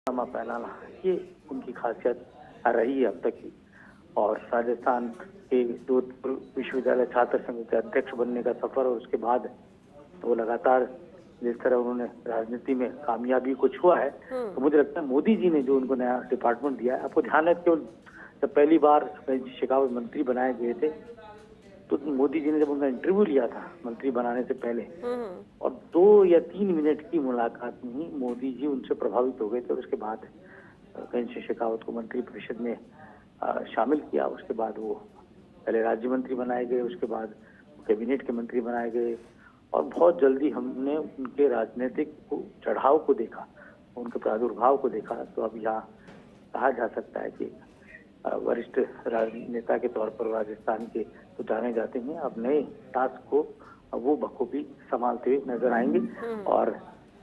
पजामा पहनाना, ये उनकी खासियत रही है अब तक की। और राजस्थान के जोधपुर विश्वविद्यालय छात्र संघ के अध्यक्ष बनने का सफर और उसके बाद वो लगातार जिस तरह उन्होंने राजनीति में कामयाबी को छुआ है, तो मुझे लगता है मोदी जी ने जो उनको नया डिपार्टमेंट दिया है, आपको ध्यान है केवल जब पहली बार शेखावत मंत्री बनाए गए थे तो मोदी जी ने जब उनका इंटरव्यू लिया था मंत्री बनाने से पहले, और 2 या 3 मिनट की मुलाकात में ही मोदी जी उनसे प्रभावित हो गए थे और उसके बाद गणेश सिंह शेखावत को मंत्री परिषद में शामिल किया। उसके बाद वो पहले राज्य मंत्री बनाए गए, उसके बाद कैबिनेट के मंत्री बनाए गए और बहुत जल्दी हमने उनके राजनीतिक चढ़ाव को देखा, उनके प्रादुर्भाव को देखा। तो अब यहाँ कहा जा सकता है कि वरिष्ठ राजनेता के तौर पर राजस्थान के तो जाने जाते हैं, अब नए टास्क को वो बखूबी संभालते हुए नजर आएंगे। और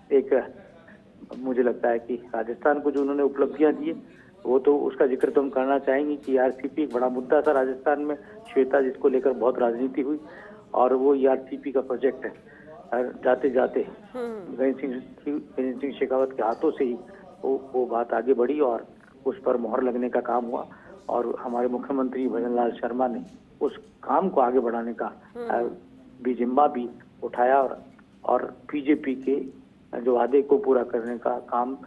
एक मुझे लगता है कि राजस्थान को जो उन्होंने उपलब्धियां दी वो तो उसका जिक्र तो हम करना चाहेंगे कि ईआरसीपी एक बड़ा मुद्दा था राजस्थान में, श्वेता, जिसको लेकर बहुत राजनीति हुई और वो ईआरसीपी का प्रोजेक्ट है जाते जाते गणेश सिंह शेखावत के हाथों से ही वो बात आगे बढ़ी और उस पर मोहर लगने का काम हुआ और हमारे मुख्यमंत्री भजन लाल शर्मा ने उस काम को आगे बढ़ाने का भी जिम्मा भी उठाया और बीजेपी के जो वादे को पूरा करने का काम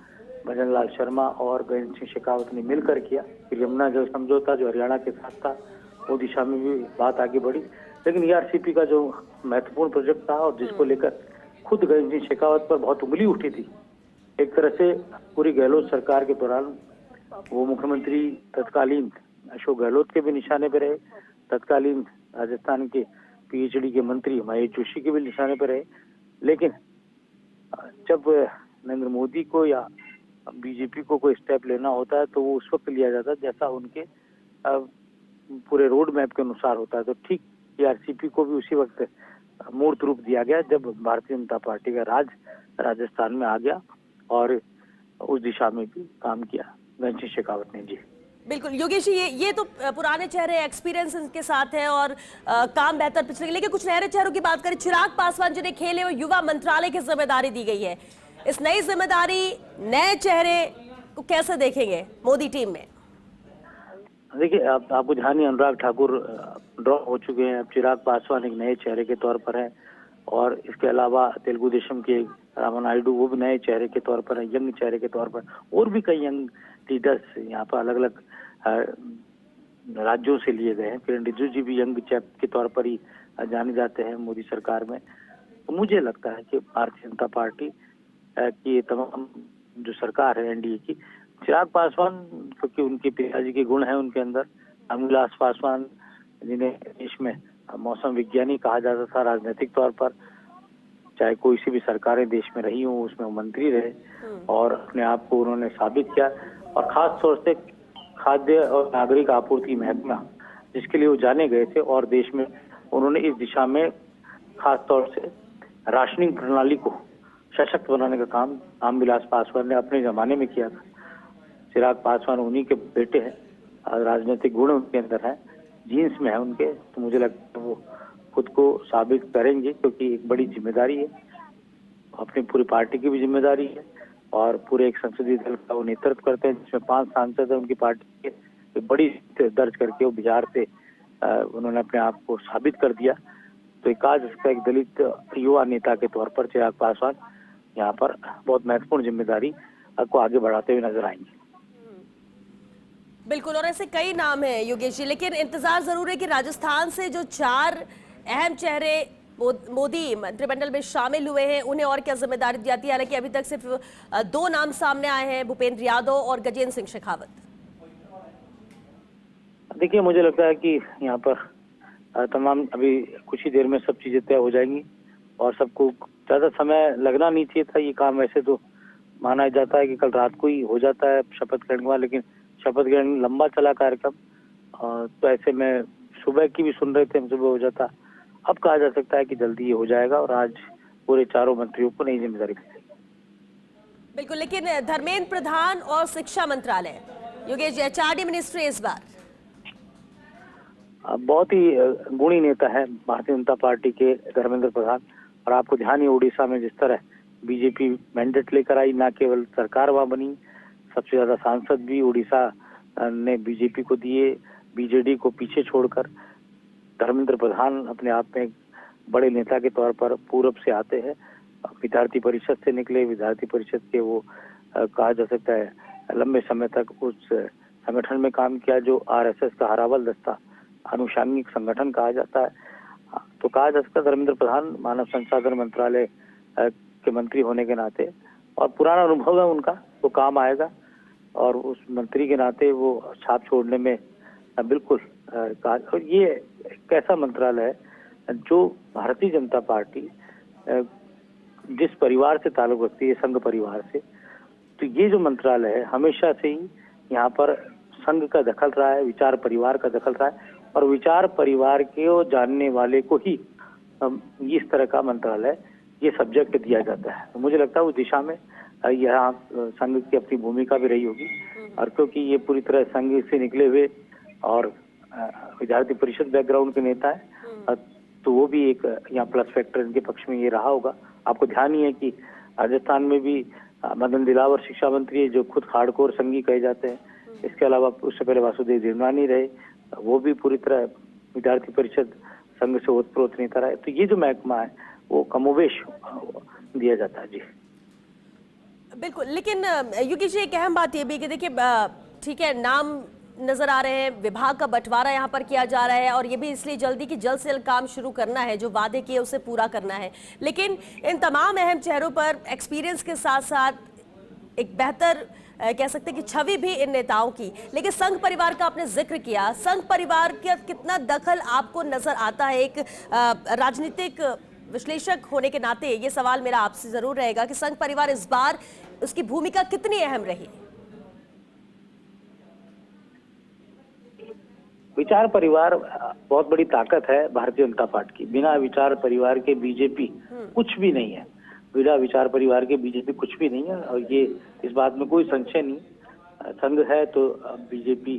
भजन लाल शर्मा और गणेश सिंह शेखावत ने मिलकर किया। फिर यमुना जल समझौता जो हरियाणा के साथ था, वो दिशा में भी बात आगे बढ़ी। लेकिन ईआरसीपी का जो महत्वपूर्ण प्रोजेक्ट था और जिसको लेकर खुद गणेश सिंह शेखावत पर बहुत उंगली उठी थी, एक तरह से पूरी गहलोत सरकार के दौरान वो मुख्यमंत्री तत्कालीन अशोक गहलोत के भी निशाने पर रहे, तत्कालीन राजस्थान के पीएचडी के मंत्री महेश जोशी के भी निशाने पर रहे। लेकिन जब नरेंद्र मोदी को या बीजेपी को कोई स्टेप लेना होता है तो वो उस वक्त लिया जाता है जैसा उनके पूरे रोड मैप के अनुसार होता है। तो ठीक ईआरसीपी को भी उसी वक्त मूर्त रूप दिया गया जब भारतीय जनता पार्टी का राज राजस्थान में आ गया और उस दिशा में भी काम किया गणेश सिंह शेखावत ने। जी बिल्कुल योगेश जी, ये तो पुराने चेहरे एक्सपीरियंस के साथ है और काम बेहतर पिछले, लेकिन कुछ नए चेहरों की बात करें। चिराग पासवान जिन्हें खेल एवं युवा मंत्रालय की जिम्मेदारी दी गई है, इस नई जिम्मेदारी नए चेहरे को कैसे देखेंगे मोदी टीम में? देखिए, आपको ध्यान ही अनुराग ठाकुर ड्रॉप हो चुके हैं, अब चिराग पासवान एक नए चेहरे के तौर पर है और इसके अलावा तेलुगु देशम के रामा नायडू वो भी नए चेहरे के तौर पर है, यंग चेहरे के तौर पर, और भी कई यंग लीडर्स यहाँ पर अलग अलग राज्यों से लिए गए हैं। किरण रिजिजू जी भी यंग चैप के तौर पर ही जाने जाते हैं मोदी सरकार में। तो मुझे लगता है कि भारतीय जनता पार्टी की तमाम जो सरकार है एनडीए की, चिराग पासवान क्योंकि उनके पिताजी के गुण हैं उनके अंदर, रामविलास पासवान जिन्हें देश में मौसम विज्ञानी कहा जाता था राजनीतिक तौर पर, चाहे कोई सी भी सरकारें देश में रही हो उसमें वो मंत्री रहे और अपने आप को उन्होंने साबित किया। और खास तौर से खाद्य और नागरिक आपूर्ति महकमा जिसके लिए वो जाने गए थे और देश में उन्होंने इस दिशा में खास तौर से राशनिंग प्रणाली को सशक्त बनाने का काम रामविलास पासवान ने अपने जमाने में किया था। चिराग पासवान उन्हीं के बेटे हैं, राजनीतिक गुण उनके अंदर है, जीन्स में है उनके, तो मुझे लगता है वो खुद को साबित करेंगे क्योंकि एक बड़ी जिम्मेदारी है, अपनी पूरी पार्टी की भी जिम्मेदारी है और पूरे एक संसदीय दल का वो नेतृत्व करते हैं जिसमें 5 सांसद है उनकी पार्टी के, बड़ी दर्ज करके वो बिहार से उन्होंने अपने आप को साबित कर दिया। तो एक दलित युवा नेता के तौर पर चिराग पासवान यहाँ पर बहुत महत्वपूर्ण जिम्मेदारी को आगे बढ़ाते हुए नजर आएंगे। बिल्कुल, और ऐसे कई नाम हैं योगेश जी, लेकिन इंतजार जरूर है कि राजस्थान से जो 4 अहम चेहरे मोदी मंत्रिमंडल में शामिल हुए हैं उन्हें और क्या जिम्मेदारी दी जाती है। हालांकि अभी तक सिर्फ 2 नाम सामने आए हैं, भूपेंद्र यादव और गजेंद्र सिंह शेखावत। देखिए, मुझे लगता है कि यहाँ पर तमाम अभी कुछ ही देर में सब चीजें तय हो जाएंगी और सबको ज्यादा समय लगना नहीं चाहिए था। ये काम वैसे तो माना जाता है कि कल रात को ही हो जाता है शपथ ग्रहण के बाद, लेकिन शपथ ग्रहण लंबा चला कार्यक्रम, तो ऐसे में सुबह की भी सुन रहे थे हम, सुबह हो जाता। अब कहा जा सकता है कि जल्दी ये हो जाएगा और आज पूरे 4 मंत्रियों को नई जिम्मेदारी दी जाएगी। बिल्कुल, लेकिन धर्मेंद्र प्रधान और शिक्षा मंत्रालय, योगेश जी, एचआरडी मिनिस्ट्री इस बार बहुत ही गुणी नेता है भारतीय जनता पार्टी के धर्मेंद्र प्रधान। और आपको ध्यान ही उड़ीसा में जिस तरह बीजेपी मैंडेट लेकर आई, ना केवल सरकार वहां बनी, सबसे ज्यादा सांसद भी उड़ीसा ने बीजेपी को दिए, बीजेडी को पीछे छोड़कर। धर्मेंद्र प्रधान अपने आप में एक बड़े नेता के तौर पर पूरब से आते हैं, विद्यार्थी परिषद से निकले, विद्यार्थी परिषद के वो कहा जा सकता है लंबे समय तक उस संगठन में काम किया जो आरएसएस का हरावल दस्ता अनुषांगिक संगठन कहा जाता है। तो कहा जा सकता है धर्मेंद्र प्रधान मानव संसाधन मंत्रालय के मंत्री होने के नाते, और पुराना अनुभव है उनका, वो काम आएगा, और उस मंत्री के नाते वो छाप छोड़ने में बिल्कुल और ये एक ऐसा मंत्रालय है जो भारतीय जनता पार्टी जिस परिवार से ताल्लुक रखती है, संघ परिवार से, तो ये जो मंत्रालय है हमेशा से ही यहाँ पर संघ का दखल रहा है, विचार परिवार का दखल रहा है, और विचार परिवार के जानने वाले को ही इस तरह का मंत्रालय ये सब्जेक्ट दिया जाता है। तो मुझे लगता है उस दिशा में यहाँ संघ की अपनी भूमिका भी रही होगी, और क्योंकि ये पूरी तरह संघ से निकले हुए और विद्यार्थी परिषद बैकग्राउंड के नेता है, तो वो भी एक यहाँ प्लस फैक्टर इनके पक्ष में ये रहा होगा। आपको ध्यान ही है कि राजस्थान में भी मदन दिलावर शिक्षा मंत्री है जो खुद हार्डकोर संघी कहे जाते हैं। इसके अलावा उससे पहले वासुदेव देवनानी रहे, वो भी पूरी तरह विद्यार्थी परिषद संघ से ओतप्रोत नेता रहे। तो ये जो महकमा है वो कमोवेश दिया जाता है। जी बिल्कुल, लेकिन योगी जी एक अहम बात ये भी कि देखिए ठीक है, नाम नजर आ रहे हैं, विभाग का बंटवारा यहाँ पर किया जा रहा है, और ये भी इसलिए जल्दी कि जल्द से जल्द काम शुरू करना है, जो वादे किए उसे पूरा करना है। लेकिन इन तमाम अहम चेहरों पर एक्सपीरियंस के साथ साथ एक बेहतर कह सकते हैं कि छवि भी इन नेताओं की। लेकिन संघ परिवार का आपने जिक्र किया, संघ परिवार का कितना दखल आपको नजर आता है? एक राजनीतिक विश्लेषक होने के नाते ये सवाल मेरा आपसे जरूर रहेगा कि संघ परिवार इस बार उसकी भूमिका कितनी अहम रही? विचार परिवार बहुत बड़ी ताकत है भारतीय जनता पार्टी की। बिना विचार परिवार के बीजेपी कुछ भी नहीं है, बिना विचार परिवार के बीजेपी कुछ भी नहीं है, और ये इस बात में कोई संशय नहीं। संघ है तो बीजेपी,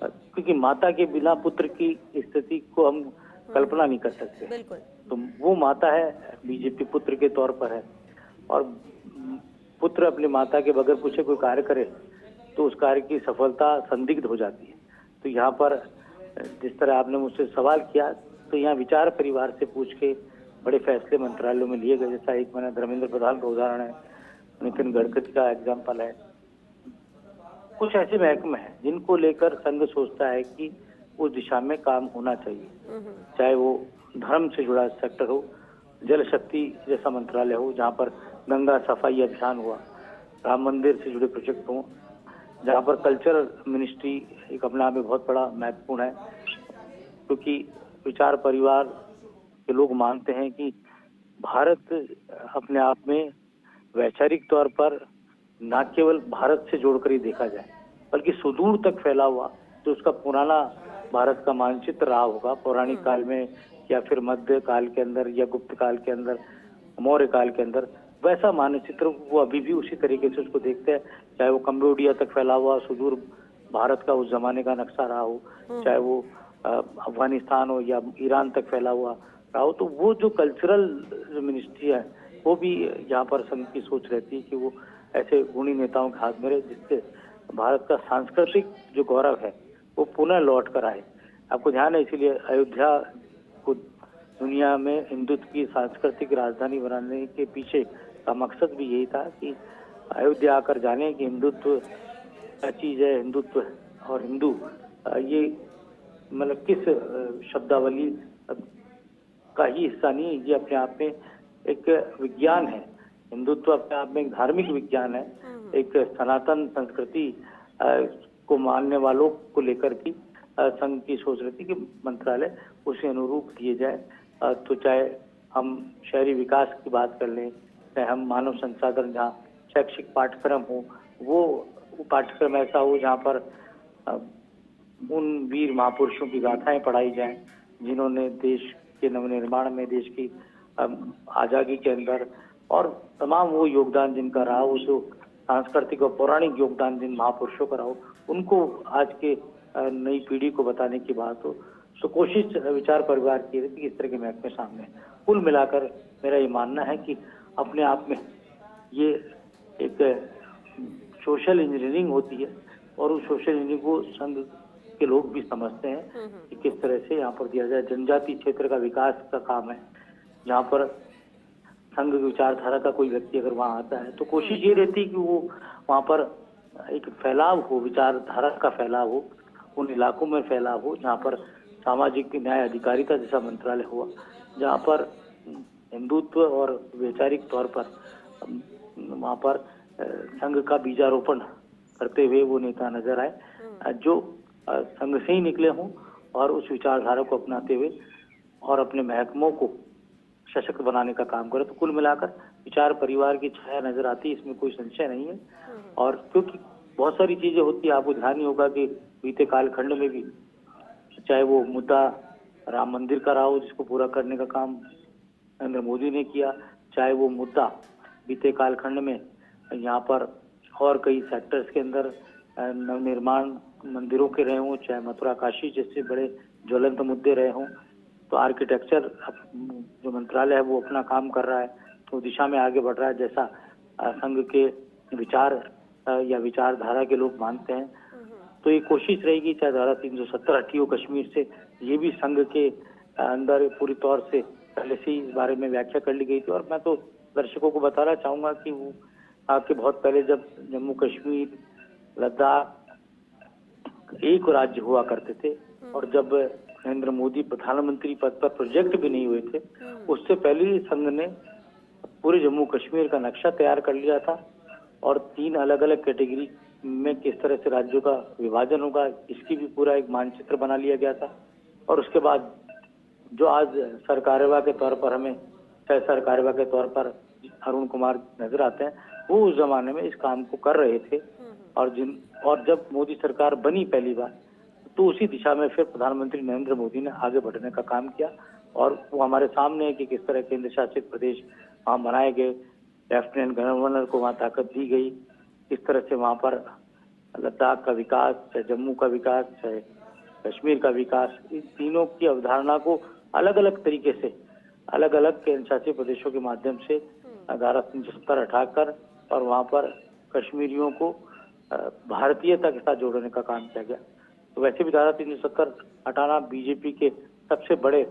क्योंकि माता के बिना पुत्र की स्थिति को हम कल्पना नहीं कर सकते। बिल्कुल। तो वो माता है, बीजेपी पुत्र के तौर पर है, और पुत्र अपनी माता के बगैर पूछे कोई कार्य करे तो उस कार्य की सफलता संदिग्ध हो जाती है। तो यहाँ पर जिस तरह आपने मुझसे सवाल किया, तो यहाँ विचार परिवार से पूछ के बड़े फैसले मंत्रालयों में लिए गए। जैसा एक मैंने धर्मेंद्र प्रधान का उदाहरण है, नितिन गडकरी का एग्जाम्पल है। कुछ ऐसे महकमे हैं जिनको लेकर संघ सोचता है कि उस दिशा में काम होना चाहिए, चाहे वो धर्म से जुड़ा सेक्टर हो, जल शक्ति जैसा मंत्रालय हो जहाँ पर गंगा सफाई अभियान हुआ, राम मंदिर से जुड़े प्रोजेक्ट हों, जहाँ पर कल्चरल मिनिस्ट्री एक अपने आप में बहुत बड़ा महत्वपूर्ण है, क्योंकि विचार परिवार के लोग मानते हैं कि भारत अपने आप में वैचारिक तौर पर न केवल भारत से जोड़कर ही देखा जाए, बल्कि सुदूर तक फैला हुआ जो उसका पुराना भारत का मानचित्र रहा होगा पौराणिक काल में, या फिर मध्य काल के अंदर, या गुप्त काल के अंदर, मौर्य काल के अंदर, वैसा मानचित्र वो अभी भी उसी तरीके से उसको देखते हैं। चाहे वो कंबोडिया तक फैला हुआ सुदूर भारत का उस जमाने का नक्शा रहा हो, चाहे वो अफगानिस्तान हो या ईरान तक फैला हुआ रहा हो, तो वो जो कल्चरल मिनिस्ट्री है वो भी यहाँ पर संघ की सोच रहती है कि वो ऐसे गुणी नेताओं के हाथ में रहे जिससे भारत का सांस्कृतिक जो गौरव है वो पुनः लौट कर आए। आपको ध्यान है, इसीलिए अयोध्या को दुनिया में हिंदुत्व की सांस्कृतिक राजधानी बनाने के पीछे का मकसद भी यही था कि अयोध्या आकर जाने कि हिंदुत्व क्या चीज है, हिंदुत्व और हिंदू ये मतलब किस शब्दावली का ही हिस्सा नहीं है, ये अपने आप में एक विज्ञान है। हिंदुत्व अपने आप में एक धार्मिक विज्ञान है, एक सनातन संस्कृति को मानने वालों को लेकर भी संघ की सोच रहती कि मंत्रालय उसे अनुरूप दिए जाए। तो चाहे हम शहरी विकास की बात कर लें, चाहे हम मानव संसाधन जहाँ शैक्षिक पाठ्यक्रम हो, वो पाठ्यक्रम ऐसा हो जहाँ पर उन वीर महापुरुषों की गाथाएं पढ़ाई जाएं जिन्होंने देश के नवनिर्माण में, देश की आजादी के अंदर और तमाम वो योगदान जिनका रहा हो, जो सांस्कृतिक और पौराणिक योगदान जिन महापुरुषों का रहा हो, उनको आज के नई पीढ़ी को बताने की बात हो। तो कोशिश विचार परिवार की है कि इस तरह के महकमे सामने। कुल मिलाकर मेरा ये मानना है कि अपने आप में ये एक सोशल इंजीनियरिंग होती है और उस सोशल इंजीनियरिंग को संघ के लोग भी समझते हैं कि किस तरह से यहाँ पर दिया जाए। जनजातीय क्षेत्र का विकास का काम है, जहाँ पर संघ विचारधारा का कोई व्यक्ति अगर वहाँ आता है तो कोशिश ये रहती है कि वो वहाँ पर एक फैलाव हो, विचारधारा का फैलाव हो, उन इलाकों में फैलाव हो जहाँ पर सामाजिक न्याय अधिकारिता जैसा मंत्रालय हुआ, जहाँ पर हिंदुत्व और वैचारिक तौर पर वहाँ पर संघ का बीजारोपण करते हुए वो नेता नजर आए जो संघ से ही निकले हों और उस विचारधारा को अपनाते हुए और अपने महकमों को सशक्त बनाने का काम करे। तो कुल मिलाकर विचार परिवार की छाया नजर आती है, इसमें कोई संशय नहीं है। और क्योंकि बहुत सारी चीजें होती है, आपको ध्यान ही होगा कि बीते कालखंड में भी चाहे वो मुद्दा राम मंदिर का रहा हो जिसको पूरा करने का काम नरेंद्र मोदी ने किया, चाहे वो मुद्दा बीते कालखंड में यहाँ पर और कई सेक्टर्स के अंदर नवनिर्माण मंदिरों के रहे हों, चाहे मथुरा काशी जैसे बड़े ज्वलंत मुद्दे रहे हों, तो आर्किटेक्चर जो मंत्रालय है वो अपना काम कर रहा है, तो दिशा में आगे बढ़ रहा है जैसा संघ के विचार या विचारधारा के लोग मानते हैं। तो ये कोशिश रहेगी, चाहे धारा 370 हटी हो कश्मीर से, ये भी संघ के अंदर पूरी तौर से पहले से ही इस बारे में व्याख्या कर ली गई थी। और मैं तो दर्शकों को बताना चाहूंगा कि वो आपके बहुत पहले जब जम्मू कश्मीर लद्दाख एक राज्य हुआ करते थे और जब नरेंद्र मोदी प्रधानमंत्री पद पर प्रोजेक्ट भी नहीं हुए थे, उससे पहले ही संघ ने पूरे जम्मू कश्मीर का नक्शा तैयार कर लिया था और 3 अलग अलग कैटेगरी में किस तरह से राज्यों का विभाजन होगा इसकी भी पूरा एक मानचित्र बना लिया गया था। और उसके बाद जो आज सरकार्यवाह के तौर पर हमें सरकार्यवाह के तौर पर अरुण कुमार नजर आते हैं, वो उस जमाने में इस काम को कर रहे थे। और जब मोदी सरकार बनी पहली बार तो उसी दिशा में फिर प्रधानमंत्री नरेंद्र मोदी ने आगे बढ़ने का काम किया और वो हमारे सामने है कि किस तरह केंद्र शासित प्रदेश वहाँ बनाए गए, लेफ्टिनेंट गवर्नर को वहाँ ताकत दी गई, किस तरह से वहाँ पर लद्दाख का विकास, चाहे जम्मू का विकास, चाहे कश्मीर का विकास, इन तीनों की अवधारणा को अलग अलग तरीके से अलग अलग केंद्र शासित प्रदेशों के माध्यम से धारा 370 हटाकर और वहाँ पर कश्मीरियों को भारतीयता के साथ जोड़ने का काम किया गया। तो वैसे भी धारा 370 हटाना बीजेपी के सबसे बड़े